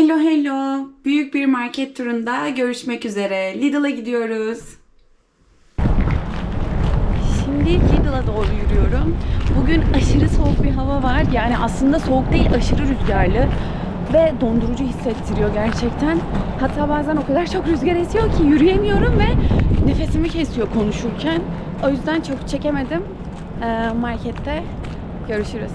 Hello hello. Büyük bir market turunda görüşmek üzere. Lidl'a gidiyoruz. Şimdi Lidl'a doğru yürüyorum. Bugün aşırı soğuk bir hava var. Yani aslında soğuk değil, aşırı rüzgarlı. Ve dondurucu hissettiriyor gerçekten. Hatta bazen o kadar çok rüzgar esiyor ki yürüyemiyorum ve nefesimi kesiyor konuşurken. O yüzden çok çekemedim. Markette görüşürüz.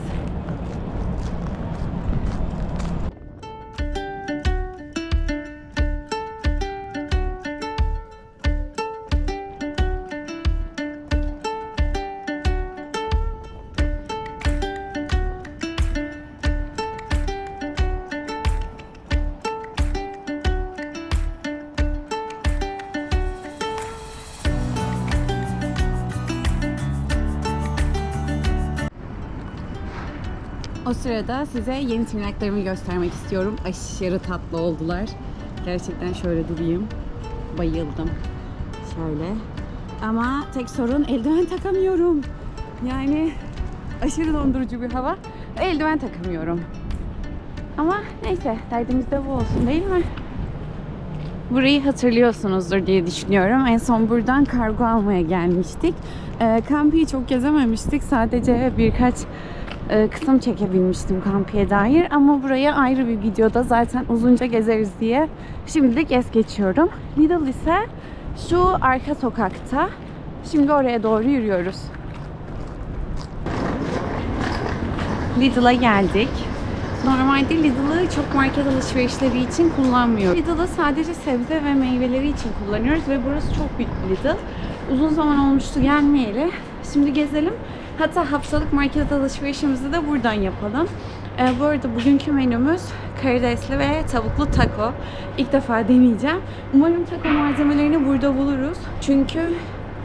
O sırada size yeni tırnaklarımı göstermek istiyorum. Aşırı tatlı oldular. Gerçekten şöyle durayım. Bayıldım. Şöyle. Ama tek sorun eldiven takamıyorum. Yani aşırı dondurucu bir hava. Eldiven takamıyorum. Ama neyse, derdimiz de bu olsun değil mi? Burayı hatırlıyorsunuzdur diye düşünüyorum. En son buradan kargo almaya gelmiştik. Kampiyi çok gezememiştik. Sadece birkaç kısım çekebilmiştim kampiye dair. Ama buraya ayrı bir videoda zaten uzunca gezeriz diye şimdilik es geçiyorum. Lidl ise şu arka sokakta. Şimdi oraya doğru yürüyoruz. Lidl'a geldik. Normalde Lidl'ı çok market alışverişleri için kullanmıyoruz. Lidl'ı sadece sebze ve meyveleri için kullanıyoruz ve burası çok büyük bir Lidl. Uzun zaman olmuştu gelmeyeli. Şimdi gezelim. Hatta haftalık market alışverişimizi de buradan yapalım. Bu arada bugünkü menümüz karidesli ve tavuklu taco. İlk defa deneyeceğim. Umarım taco malzemelerini burada buluruz. Çünkü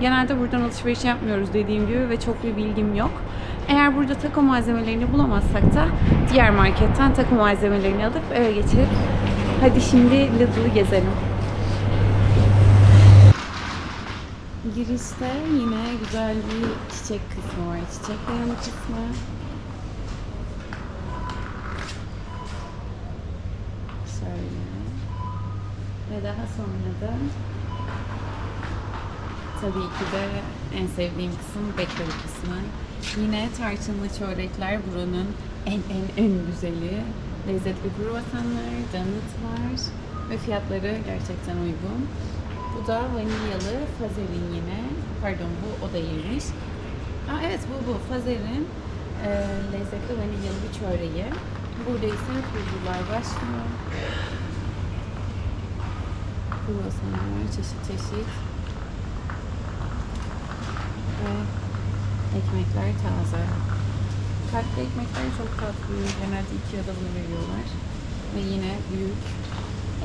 genelde buradan alışveriş yapmıyoruz dediğim gibi ve çok bir bilgim yok. Eğer burada taco malzemelerini bulamazsak da diğer marketten taco malzemelerini alıp eve geçelim. Hadi şimdi Lidl'ı gezelim. Girişte yine güzel bir çiçek kısmı var. Çiçek reyonu kısmı. Şöyle. Ve daha sonra da tabii ki de en sevdiğim kısım bakery kısmı. Yine tarçınlı çörekler buranın en güzeli. Lezzetli kruvasanlar, donutlar ve fiyatları gerçekten uygun. Bu da vanilyalı Fazer'in yine. Pardon, bu o da iyiymiş. Evet, bu Fazer'in lezzetli vanilyalı bir çöreği. Burada ise tuzlular başlıyor. Kruvasanlar çeşit çeşit. Ve ekmekler taze. Katlı ekmekler çok tatlı. Genelde IKEA'da bunu veriyorlar. Ve yine büyük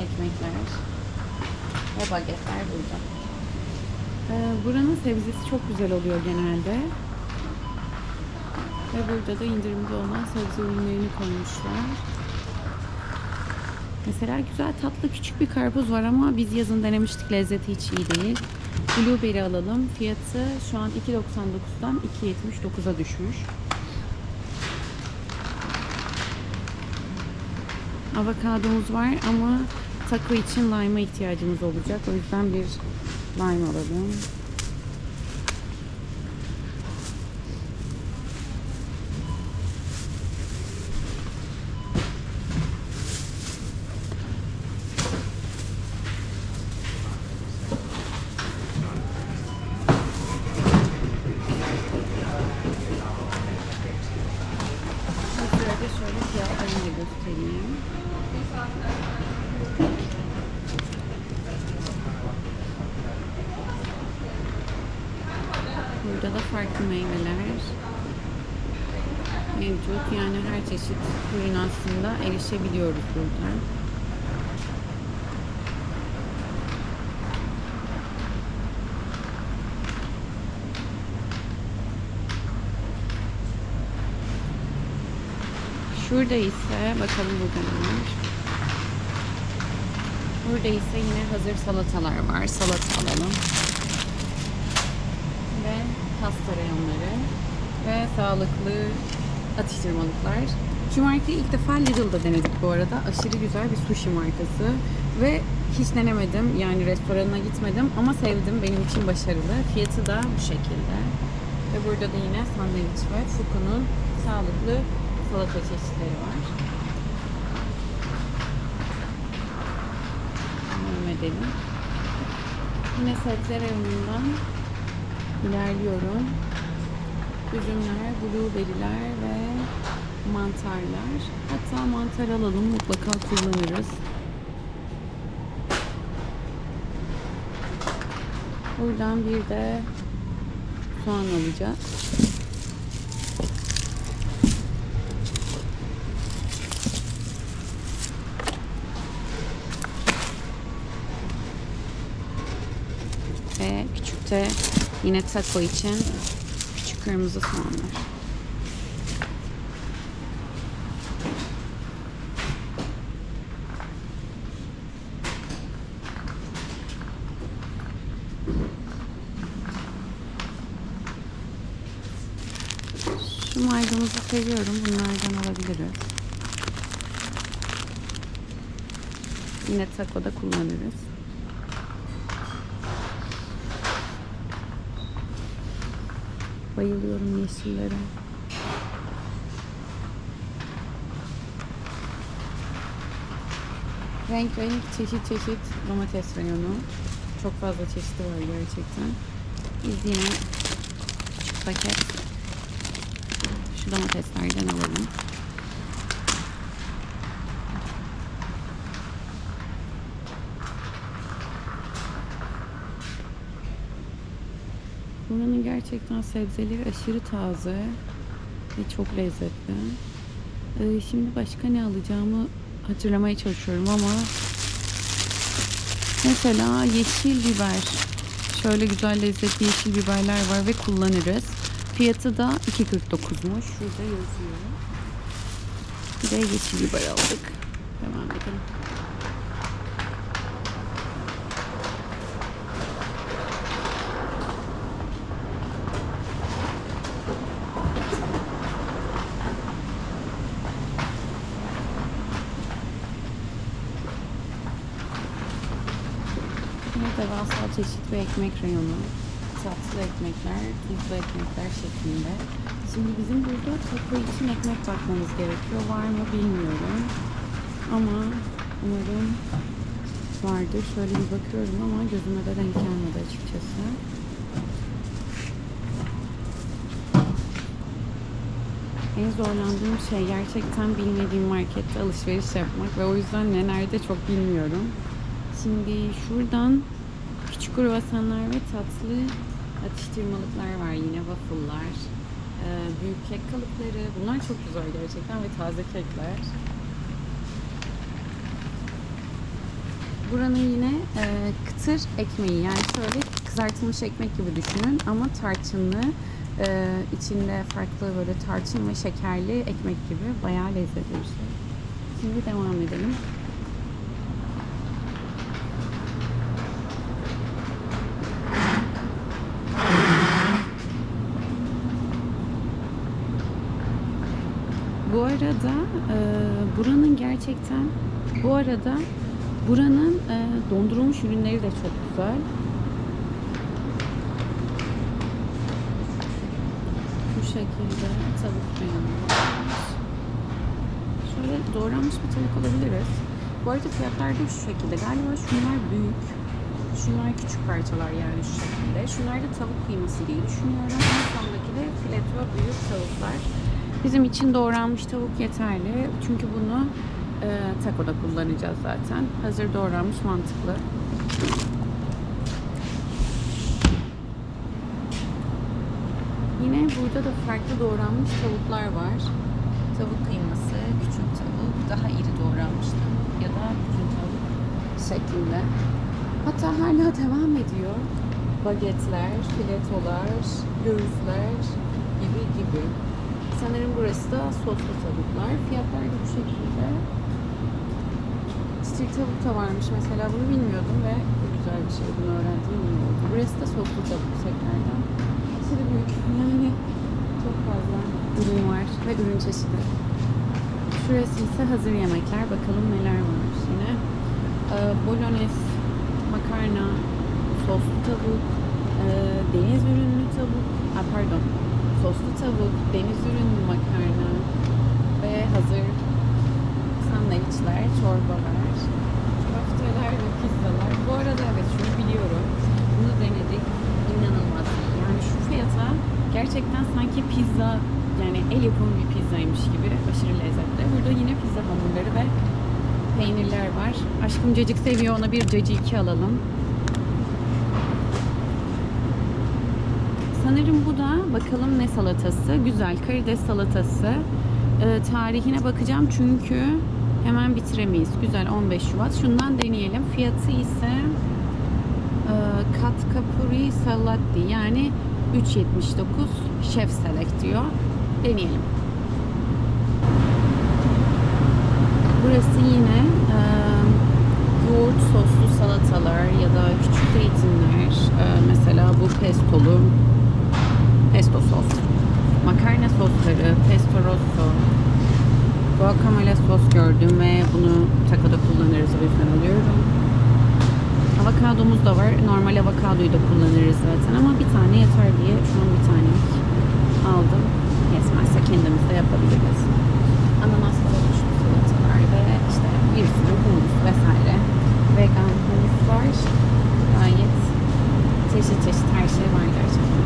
ekmekler ve bagetler burada. Buranın sebzesi çok güzel oluyor genelde. Ve burada da indirimde olan sebze ürünlerini koymuşlar. Mesela güzel tatlı küçük bir karpuz var ama biz yazın denemiştik. Lezzeti hiç iyi değil. Blueberry alalım. Fiyatı şu an 2.99'dan 2.79'a düşmüş. Avokadomuz var ama taco için lime'a ihtiyacımız olacak. O yüzden bir lime alalım. Şöyle fiyatlarını da göstereyim. Burada da farklı meyveler mevcut. Yani her çeşit ürün aslında erişebiliyoruz burada. Şurada ise bakalım burada ne var. Burada ise yine hazır salatalar var. Salata alalım. Ve pasta reyonları ve sağlıklı atıştırmalıklar. Şu markayı ilk defa Lidl'da denedik bu arada. Aşırı güzel bir sushi markası. Ve hiç denemedim. Yani restoranına gitmedim ama sevdim. Benim için başarılı. Fiyatı da bu şekilde. Ve burada da yine sandviç ve Fuku'nun sağlıklı salata çeşitleri var. Devam edelim. Yine sebze reyonundan ilerliyorum. Üzümler, blueberry'ler ve mantarlar. Hatta mantar alalım, mutlaka kullanırız. Buradan bir de soğan alacağız. Ve küçük de yine taco için küçük kırmızı soğanlar. Şu maydanozu seviyorum. Bunlardan alabiliriz. Yine taco'da kullanırız. Bayılıyorum yeşillere. Renk renk, çeşit çeşit domates reyonu. Çok fazla çeşidi var gerçekten. Biz yine küçük paket şu domateslerden alalım. Buranın gerçekten sebzeleri aşırı taze ve çok lezzetli. Şimdi başka ne alacağımı hatırlamaya çalışıyorum ama mesela yeşil biber. Şöyle güzel lezzetli yeşil biberler var ve kullanırız. Fiyatı da 2.49'muş. Şurada yazıyor. Bir de yeşil biber aldık. Devam edelim. Yine devasa çeşit bir ekmek reyonu. Tatlı ekmekler, tuzlu ekmekler şeklinde. Şimdi bizim burada taco için ekmek bakmamız gerekiyor. Var mı bilmiyorum. Ama umarım vardır. Şöyle bir bakıyorum ama gözüme de denk gelmedi açıkçası. En zorlandığım şey gerçekten bilmediğim markette alışveriş yapmak ve o yüzden ne nerede çok bilmiyorum. Şimdi şuradan küçük kruvasanlar ve tatlı atıştırmalıklar var, yine waffle'lar, büyük kek kalıpları. Bunlar çok güzel gerçekten ve taze kekler. Buranın yine kıtır ekmeği, yani şöyle kızartılmış ekmek gibi düşünün ama tarçınlı, içinde farklı böyle tarçın ve şekerli ekmek gibi, bayağı lezzetli bir şey. Şimdi devam edelim. Bu arada buranın dondurulmuş ürünleri de çok güzel. Bu şekilde tavuk reyonu. Şöyle doğranmış bir tavuk alabiliriz. Bu arada fiyatlar da şu şekilde. Galiba şunlar büyük. Şunlar küçük parçalar, yani şu şekilde. Şunlar da tavuk kıyması diye düşünüyorum. En sondaki de fileto büyük tavuklar. Bizim için doğranmış tavuk yeterli. Çünkü bunu taco'da kullanacağız zaten. Hazır doğranmış mantıklı. Yine burada da farklı doğranmış tavuklar var. Tavuk kıyması, küçük tavuk, daha iri doğranmış tavuk ya da bütün tavuk şeklinde. Hatta hala devam ediyor. Bagetler, filetolar, göğüsler gibi. Sanırım burası da soslu tavuklar. Fiyatlar da bu şekilde. Stir tavuk da varmış mesela, bunu bilmiyordum ve bu güzel bir şey, bunu öğrendiğim iyi oldu. Burası da soslu tavuk tekrardan. Aşırı büyük, yani çok fazla ürün var ve ürün çeşidi. Şurası ise hazır yemekler. Bakalım neler varmış yine. Bolognese, makarna, soslu tavuk, deniz ürünlü tavuk, soslu tavuk, deniz ürünlü makarna ve hazır sandviçler, çorbalar, köfteler ve pizzalar. Bu arada evet şunu biliyorum. Bunu denedik. İnanılmaz. Yani şu fiyata gerçekten sanki pizza, yani el yapımı bir pizzaymış gibi aşırı lezzetli. Burada yine pizza hamurları ve peynirler var. Aşkım cacık seviyor, ona bir cacı 2 alalım. Sanırım bu da bakalım ne salatası. Güzel karides salatası. Tarihine bakacağım çünkü hemen bitiremeyiz. Güzel 15 Şubat. Şundan deneyelim. Fiyatı ise katkapuri salati yani 3.79 Chef Select diyor. Deneyelim. Burası yine yoğurt soslu salatalar ya da küçük zeytinler. Mesela bu pesto sos. Makarna sosları, pesto rosso. Guacamole sos gördüm ve bunu takoda kullanırız, o yüzden alıyorum. Avokadomuz da var. Normal avokadoyu da kullanırız zaten ama bir tane yeter diye şu an bir tane aldım. Yetmezse kendimiz de yapabiliriz. Ananas oluşmuş salatalar ve işte bir sürü humus vesaire. Vegan humus var. Gayet çeşit çeşit her şey var gerçekten.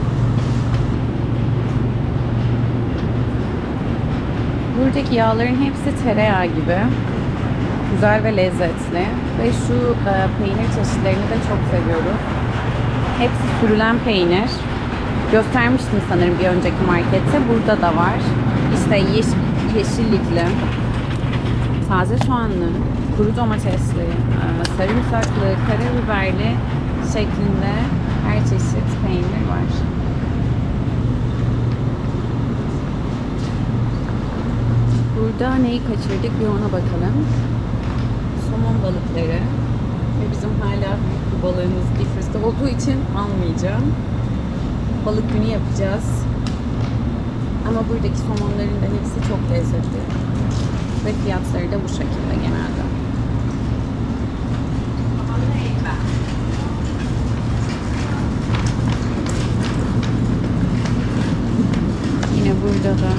Buradaki yağların hepsi tereyağı gibi. Güzel ve lezzetli. Ve şu peynir çeşitlerini de çok seviyoruz. Hepsi sürülen peynir. Göstermiştim sanırım bir önceki markette. Burada da var. İşte yeşillikli, taze soğanlı, kuru domatesli, sarımsaklı, karabiberli şeklinde her çeşit peynir var. Burada neyi kaçırdık bir ona bakalım. Somon balıkları ve bizim hala büyük bir balığımız difrizde olduğu için almayacağım. Balık günü yapacağız. Ama buradaki somonların da hepsi çok lezzetli. Ve fiyatları da bu şekilde genelde. Yine burada da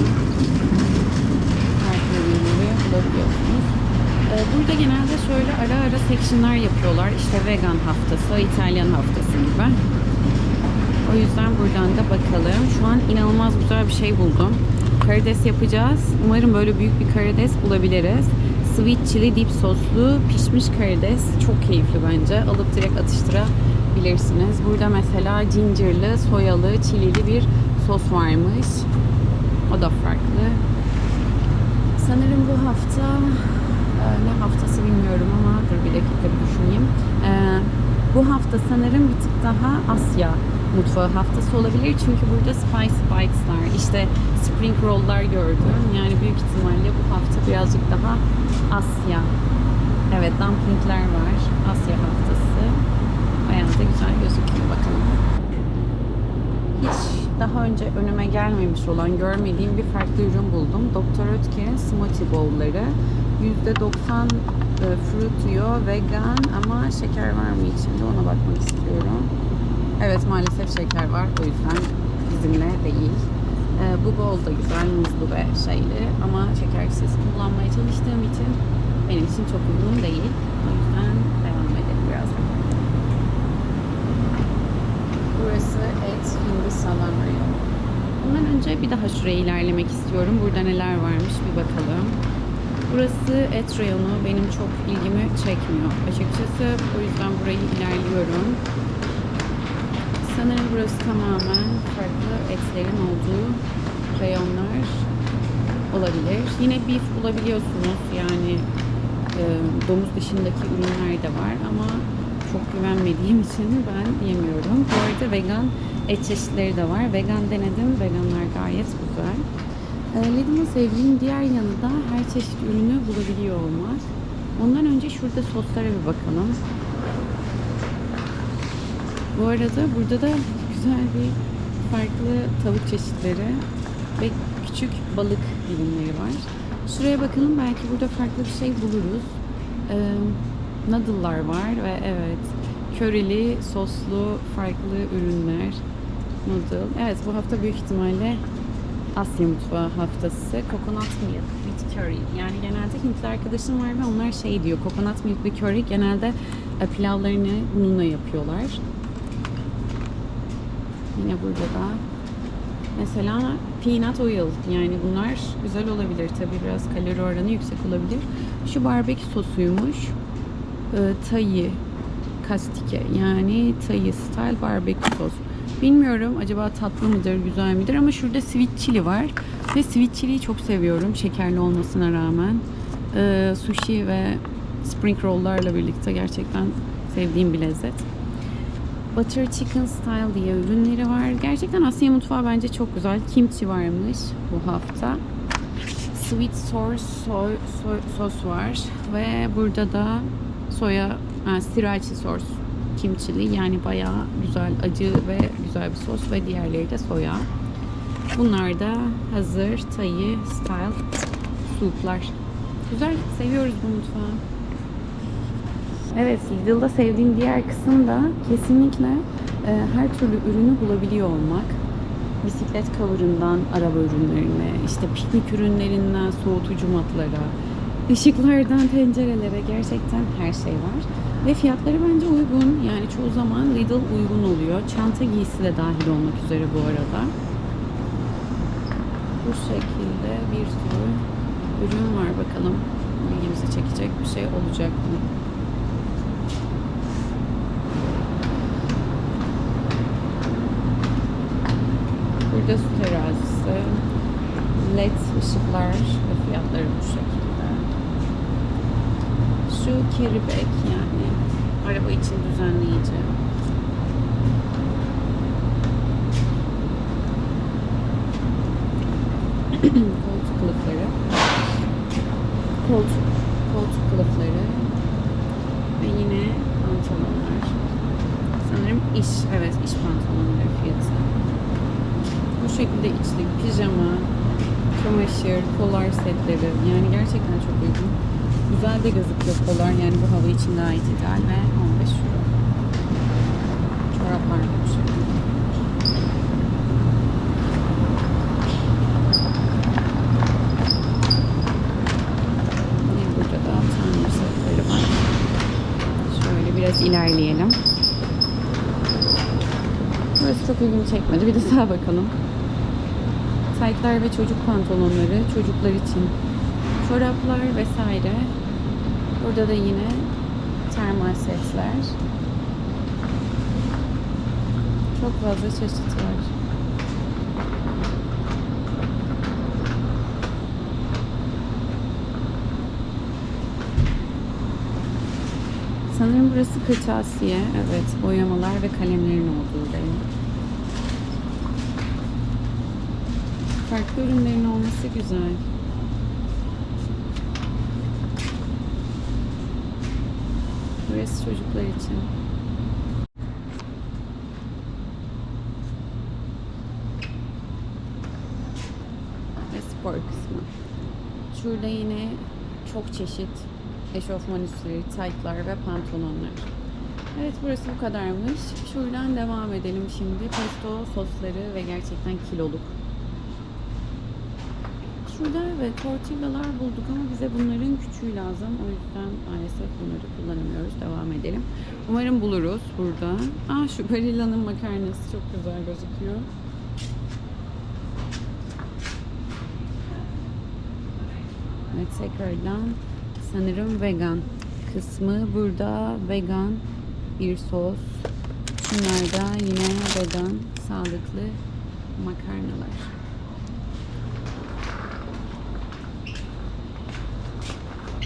farklı ürünleri bulabiliyorsunuz. Burada genelde şöyle ara ara section'lar yapıyorlar. İşte vegan haftası, İtalyan haftası gibi. O yüzden buradan da bakalım. Şu an inanılmaz güzel bir şey buldum. Karides yapacağız. Umarım böyle büyük bir karides bulabiliriz. Sweet chili dip soslu pişmiş karides. Çok keyifli bence. Alıp direkt atıştırabilirsiniz. Burada mesela gingerlı, soyalı, çilili bir sos varmış. O da farklı. Sanırım bu hafta ne haftası bilmiyorum ama dur bir dakika düşüneyim. Bu hafta sanırım bir tık daha Asya mutfağı haftası olabilir. Çünkü burada Spice Bites'lar, işte Spring Roll'lar gördüm. Yani büyük ihtimalle bu hafta birazcık daha Asya. Evet, dumplingler var. Asya haftası. Bayağı da güzel gözüküyor. Bakalım. Hiç daha önce önüme gelmemiş olan, görmediğim bir farklı ürün buldum. Dr. Oetker'in Smoothie Bowl'ları. %90 fruit diyor, vegan ama şeker var mı içinde ona bakmak istiyorum. Evet, maalesef şeker var, o yüzden bizimle değil. Bu bowl da güzel, muzlu ve şeyli ama şekersiz kullanmaya çalıştığım için benim için çok uygun değil. O yüzden devam edelim biraz. Burası et hindi salam reyonu. Bundan önce bir daha şuraya ilerlemek istiyorum. Burada neler varmış bir bakalım. Burası et reyonu benim çok ilgimi çekmiyor açıkçası. O yüzden burayı ilerliyorum. Sanırım burası tamamen farklı etlerin olduğu reyonlar olabilir. Yine beef bulabiliyorsunuz. Yani domuz dışındaki ürünler de var ama çok güvenmediğim için ben yemiyorum. Bu arada vegan et çeşitleri de var. Vegan denedim. Veganlar gayet güzel. Lidl'ın sevdiğim diğer yanı da her çeşit ürünü bulabiliyor olmak. Ondan önce şurada soslara bir bakalım. Bu arada burada da güzel bir farklı tavuk çeşitleri ve küçük balık dilimleri var. Şuraya bakalım, belki burada farklı bir şey buluruz. Noodle'lar var ve evet, körili, soslu farklı ürünler. Noodle. Evet, bu hafta büyük ihtimalle Asya mutfağı haftası. Coconut milk with curry. Yani genelde Hintli arkadaşım var ve onlar şey diyor. Coconut milk with curry genelde pilavlarını bununla yapıyorlar. Yine burada da mesela peanut oil, yani bunlar güzel olabilir. Tabii biraz kalori oranı yüksek olabilir. Şu barbekü sosuymuş. Thai kastike, yani Thai style barbekü sos. Bilmiyorum acaba tatlı mıdır, güzel midir, ama şurada sweet chili var. Ve sweet chili'yi çok seviyorum şekerli olmasına rağmen. Sushi ve spring roll'larla birlikte gerçekten sevdiğim bir lezzet. Butter chicken style diye ürünleri var. Gerçekten Asya mutfağı bence çok güzel. Kimchi varmış bu hafta. Sweet sour sos var. Ve burada da sriracha sos. Kimchili, yani bayağı güzel, acı ve güzel bir sos ve diğerleri de soya. Bunlar da hazır Thai style souplar. Güzel, seviyoruz bu mutfağı. Evet, Lidl'da sevdiğim diğer kısım da kesinlikle her türlü ürünü bulabiliyor olmak. Bisiklet cover'ından araba ürünlerine, işte piknik ürünlerinden soğutucu matlara, ışıklardan tencerelere, gerçekten her şey var. Ve fiyatları bence uygun. Yani çoğu zaman Lidl uygun oluyor. Çanta giysi de dahil olmak üzere bu arada. Bu şekilde bir sürü ürün var. Bakalım ilgimizi çekecek bir şey olacak mı? Burada su terazisi, led ışıklar ve fiyatları bu şekilde. Şu carry bag, yani araba için düzenleyici. Koltuk kılıfları. Koltuk kılıfları. Ve yine pantolonlar. Sanırım evet iş pantolonları fiyatı. Bu şekilde içlik, pijama, çamaşır, polar setleri, yani gerçekten çok uygun. Güzel de gözüküyor polar, yani bu hava için gayet ideal ve 15 euro. Çoraplar da bu şekilde. Burada da tamir setleri var. Şöyle biraz ilerleyelim. Burası çok ilgimi çekmedi. Bir de sağa bakalım. Taytlar ve çocuk pantolonları, çocuklar için çoraplar vesaire. Burada da yine termal setler. Çok fazla çeşit var. Sanırım burası kırtasiye. Evet, boyamalar ve kalemlerin olduğu renk. Farklı ürünlerin olması güzel. Burası çocuklar için. Ve spor kısmı. Şurada yine çok çeşit eşofman üstleri, taytlar ve pantolonlar. Evet, burası bu kadarmış. Şuradan devam edelim şimdi. Pesto sosları ve gerçekten kiloluk. Şurada evet tortillalar bulduk ama bize bunların küçüğü lazım. O yüzden maalesef bunları kullanamıyoruz. Devam edelim. Umarım buluruz burada. Şu Barilla'nın makarnası çok güzel gözüküyor. Evet, tekrardan sanırım vegan kısmı. Burada vegan bir sos. Şunlar da yine vegan sağlıklı makarnalar.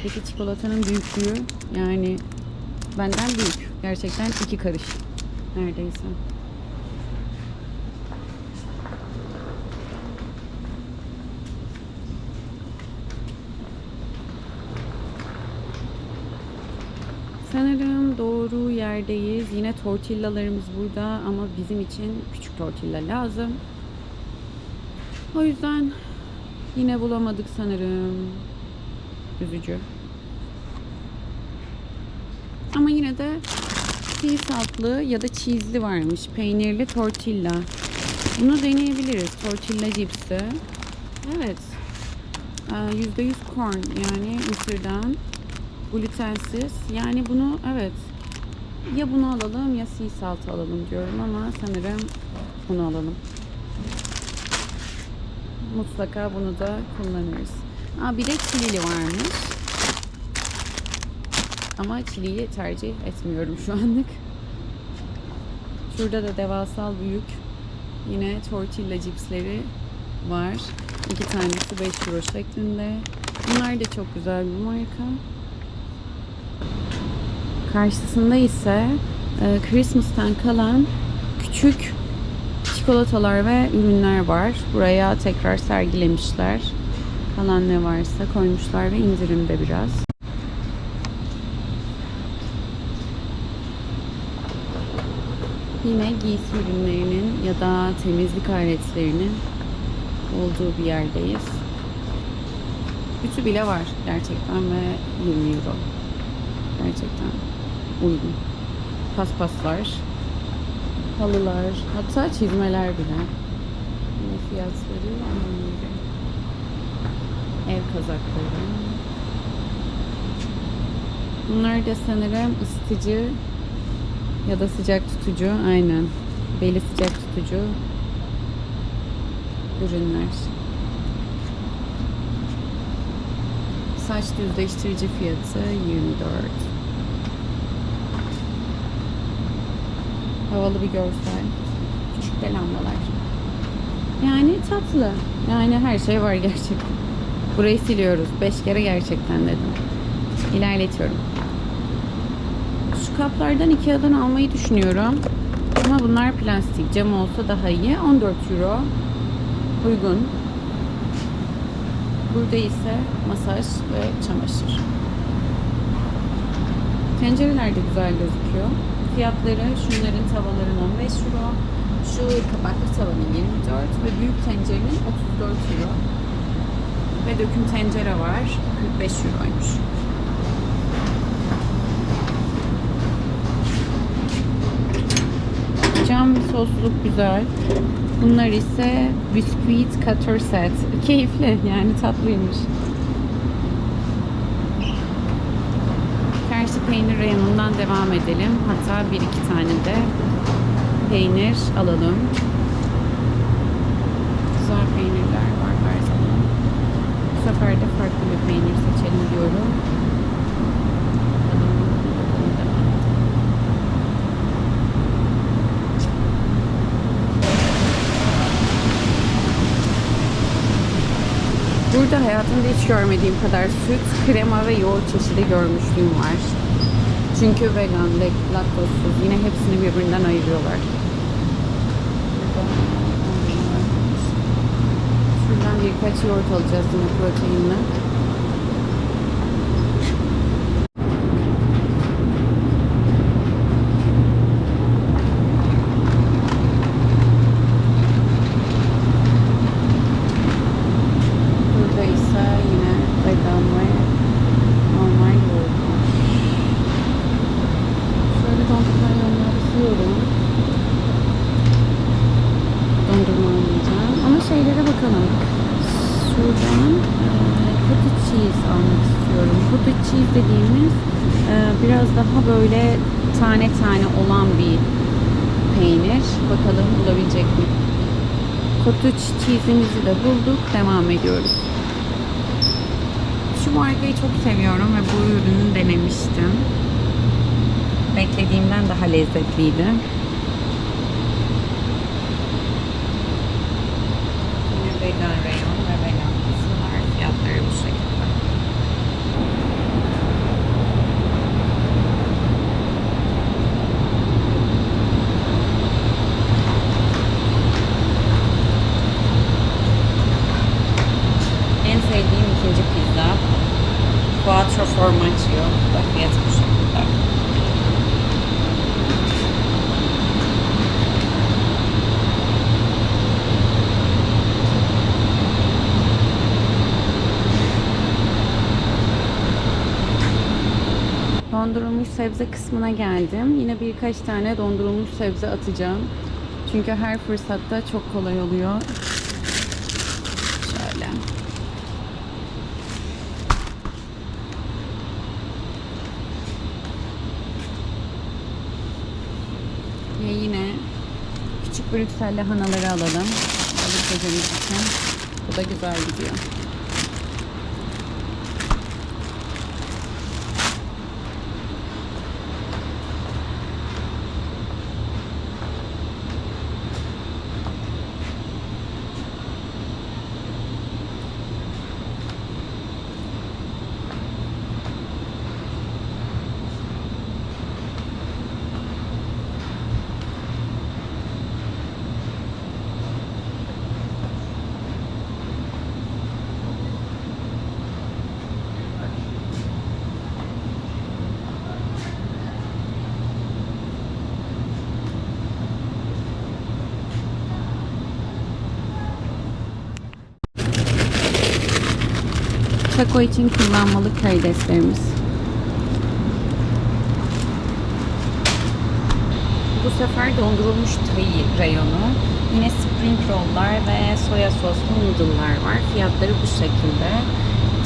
Peki çikolatanın büyüklüğü, yani benden büyük. Gerçekten 2 karış neredeyse. Sanırım doğru yerdeyiz. Yine tortillalarımız burada ama bizim için küçük tortilla lazım. O yüzden yine bulamadık sanırım. üzücü. Ama yine de sea saltlı ya da cheese'li varmış. Peynirli tortilla. Bunu deneyebiliriz. Tortilla cipsi. Evet. %100 corn, yani mısırdan. Glutensiz. Yani bunu evet. Ya bunu alalım ya sea salt alalım diyorum ama sanırım bunu alalım. Mutlaka bunu da kullanırız. Bir de çilili varmış. Ama çiliyi tercih etmiyorum şu anlık. Şurada da devasal büyük yine tortilla cipsleri var. 2 tanesi 5 euro şeklinde. Bunlar da çok güzel bir marka. Karşısında ise Christmas'tan kalan küçük çikolatalar ve ürünler var. Buraya tekrar sergilemişler. Kalan ne varsa koymuşlar ve indirimde biraz. Yine giysi ürünlerinin ya da temizlik aletlerinin olduğu bir yerdeyiz. Ütü bile var gerçekten ve 20 euro. Gerçekten uygun. Paspaslar, halılar, hatta çizmeler bile. Yine fiyatları 10 euro. Ev kazakları. Bunlar da sanırım ısıtıcı ya da sıcak tutucu. Aynen. Beli sıcak tutucu ürünler. Saç düzleştirici fiyatı 24. Havalı bir görsel. Küçük de lambalar. Yani tatlı. Yani her şey var gerçekten. Burayı siliyoruz. 5 kere gerçekten dedim. İlerletiyorum. Şu kaplardan Ikea'dan almayı düşünüyorum. Ama bunlar plastik. Cam olsa daha iyi. 14 euro. Uygun. Burada ise masaj ve çamaşır. Tencereler de güzel gözüküyor. Fiyatları şunların tavalarının 15 euro. Şu kapaklı tavanın 24 ve büyük tencerenin 34 euro. Ve döküm tencere var. 45 euroymuş. Cam sosluk güzel. Bunlar ise bisküvit cutter set. Keyifli, yani tatlıymış. Karşı peynir reyonundan devam edelim. Hatta 1-2 tane de peynir alalım. Güzel peynirler var her zaman. Bu sefer de farklı bir peynir seçelim diyorum. Burada hayatımda hiç görmediğim kadar süt, krema ve yoğurt çeşidi görmüşlüğüm var. Çünkü vegan, laktozsuz. Yine hepsini birbirinden ayırıyorlar. Şuradan birkaç yoğurt alacağız yine proteinli. Dondurma alacağım. Ama şeylere bakalım. Şuradan cottage cheese almak istiyorum. Cottage cheese dediğimiz biraz daha böyle tane tane olan bir peynir. Bakalım bulabilecek mi? Cottage cheese'imizi de bulduk. Devam ediyoruz. Şu markayı çok seviyorum ve bu ürünü denemiştim. Beklediğimden daha lezzetliydi. Yine vegan reyon ve vegan kısımlar. Fiyatları bu şekilde. En sevdiğim ikinci pizza. Quattro Formaggio. Da fiyatı bu şekilde. Dondurulmuş sebze kısmına geldim. Yine birkaç tane dondurulmuş sebze atacağım. Çünkü her fırsatta çok kolay oluyor. Şöyle. Ve yine küçük Brüksel lahanaları alalım. Balık gecemiz için. Bu da güzel gidiyor. Taco için kullanmalı karideslerimiz. Bu sefer dondurulmuş reyonu. Yine spring roll'lar ve soya soslu noodle'lar var. Fiyatları bu şekilde.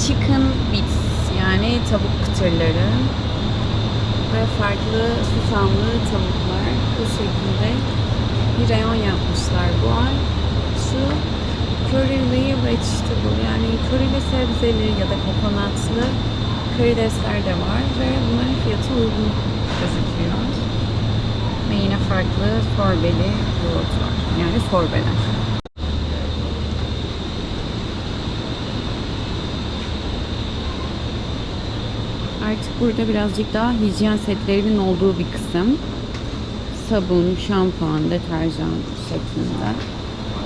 Chicken bits yani tavuk kıtırları ve farklı susamlı tavuklar bu şekilde bir reyon yapmışlar bu ay. Şu curry'li vegetable yani curry'li sebzeli ya da kokonatlı karidesler de var ve bunların fiyatı uygun gözüküyor. Ve yine farklı sorbeli yoğurt var. Yani sorbeler. Artık burada birazcık daha hijyen setlerinin olduğu bir kısım. Sabun, şampuan, deterjan şeklinde.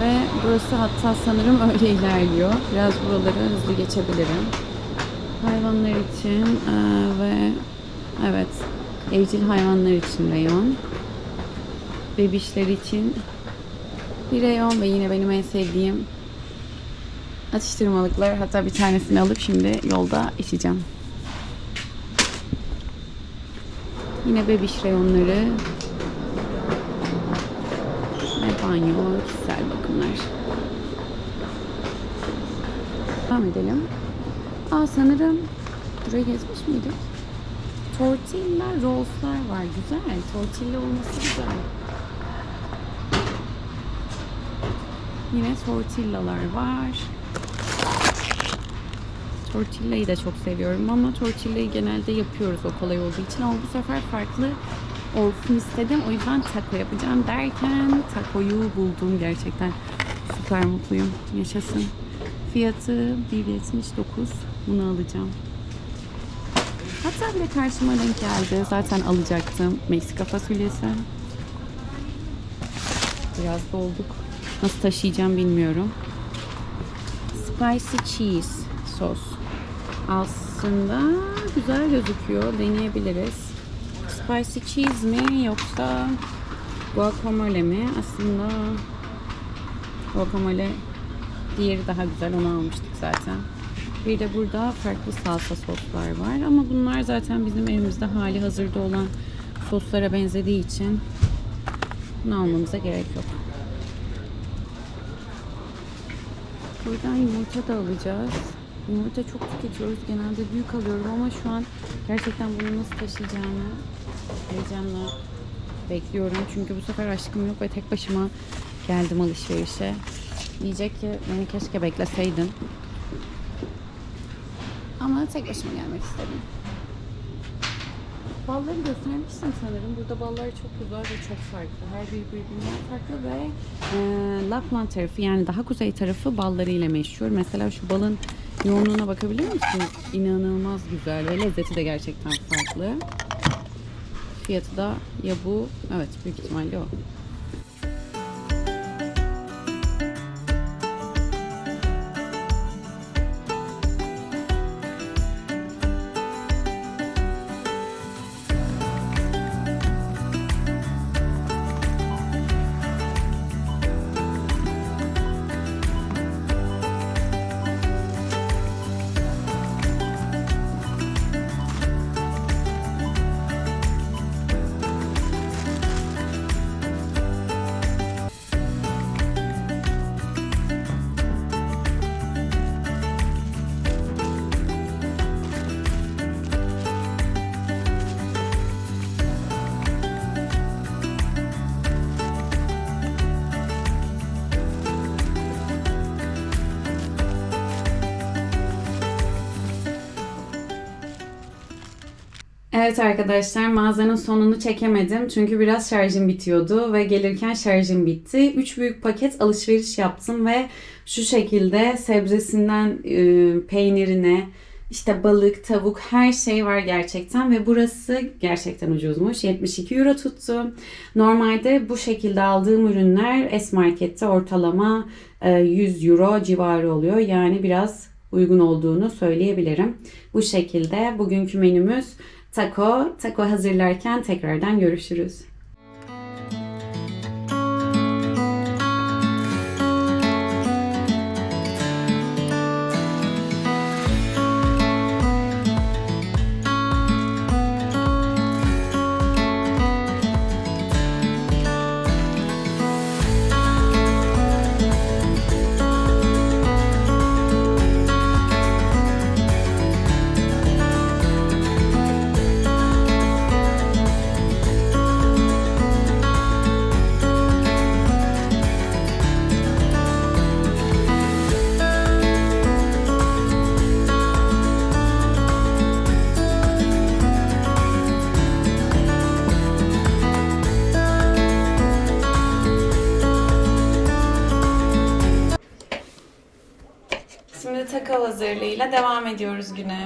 Ve burası hatta sanırım öyle ilerliyor. Biraz buraları hızlı geçebilirim. Hayvanlar için ve evet evcil hayvanlar için reyon. Bebişler için bir reyon ve yine benim en sevdiğim atıştırmalıklar. Hatta bir tanesini alıp şimdi yolda içeceğim. Yine bebiş reyonları ve banyo, kişisel bakımlar. Devam edelim. Sanırım burayı gezmiş miydik? Tortilla rolls'lar var. Güzel. Tortilla olması güzel. Yine tortillalar var. Tortilla'yı da çok seviyorum ama tortilla'yı genelde yapıyoruz o kolay olduğu için. Ama bu sefer farklı olsun istedim. O yüzden taco yapacağım derken tacoyu buldum. Gerçekten süper mutluyum. Yaşasın. Fiyatı 1.79. Bunu alacağım. Hatta bile karşıma denk geldi. Zaten alacaktım. Meksika fasulyesi. Biraz dolduk. Nasıl taşıyacağım bilmiyorum. Spicy cheese sos. Aslında güzel gözüküyor. Deneyebiliriz. Spicy cheese mi yoksa guacamole mi? Aslında guacamole diğeri daha güzel. Onu almıştık zaten. Bir de burada farklı salsa soslar var. Ama bunlar zaten bizim evimizde hali hazırda olan soslara benzediği için bunu almamıza gerek yok. Buradan yumurta da alacağız. Yumurta çok tüketiyoruz. Genelde büyük alıyorum ama şu an gerçekten bunu nasıl taşıyacağımı heyecanla bekliyorum. Çünkü bu sefer aşkım yok ve tek başıma geldim alışverişe. Diyecek ki beni keşke bekleseydin. Ama tek başıma gelmek istedim. Balları göstermiştim sanırım. Burada ballar çok güzel ve çok farklı. Her biri birbirinden farklı ve Lapland tarafı yani daha kuzey tarafı ballarıyla meşhur. Mesela şu balın yoğunluğuna bakabilir misiniz? İnanılmaz güzel ve lezzeti de gerçekten farklı. Fiyatı da ya bu, evet büyük ihtimalle o. Evet arkadaşlar, mağazanın sonunu çekemedim çünkü biraz şarjım bitiyordu ve gelirken şarjım bitti. 3 büyük paket alışveriş yaptım ve şu şekilde sebzesinden peynirine, işte balık, tavuk her şey var gerçekten ve burası gerçekten ucuzmuş. 72 euro tuttu. Normalde bu şekilde aldığım ürünler S-Market'te ortalama 100 euro civarı oluyor. Yani biraz uygun olduğunu söyleyebilirim. Bu şekilde bugünkü menümüz taco. Taco hazırlarken tekrardan görüşürüz. Şimdi taco hazırlığıyla devam ediyoruz güne.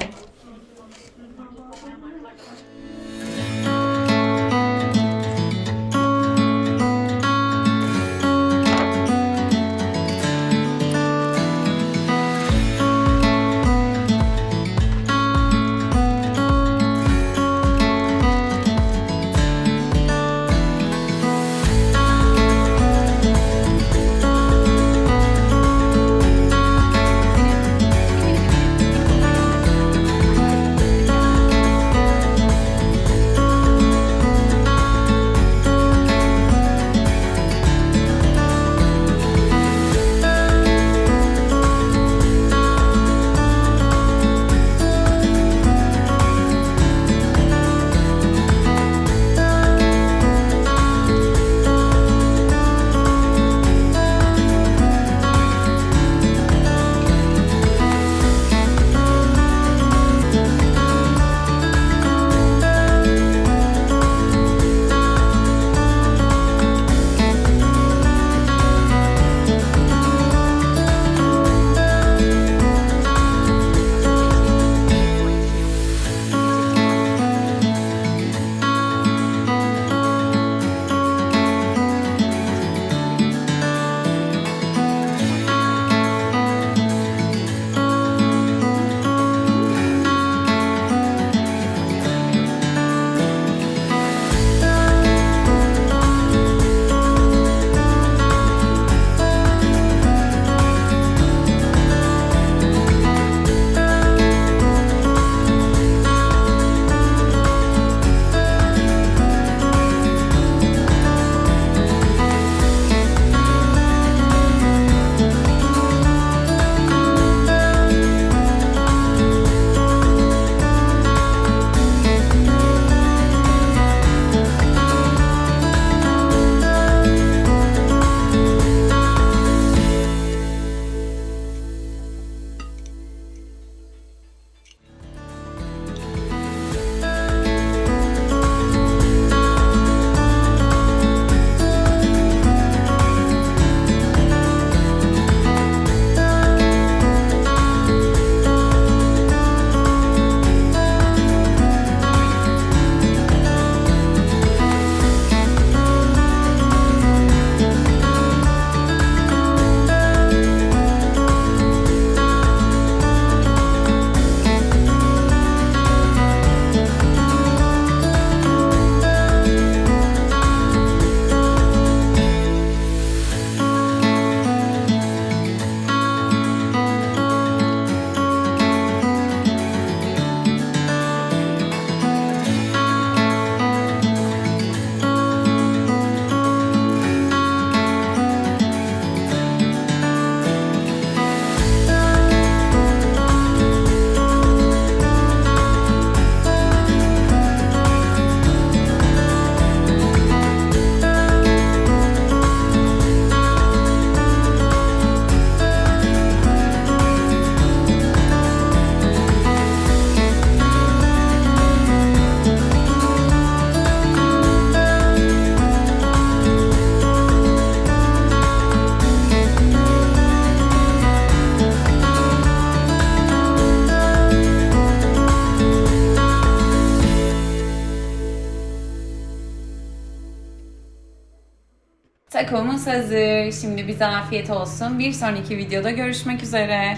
Takomuz hazır. Şimdi bize afiyet olsun. Bir sonraki videoda görüşmek üzere.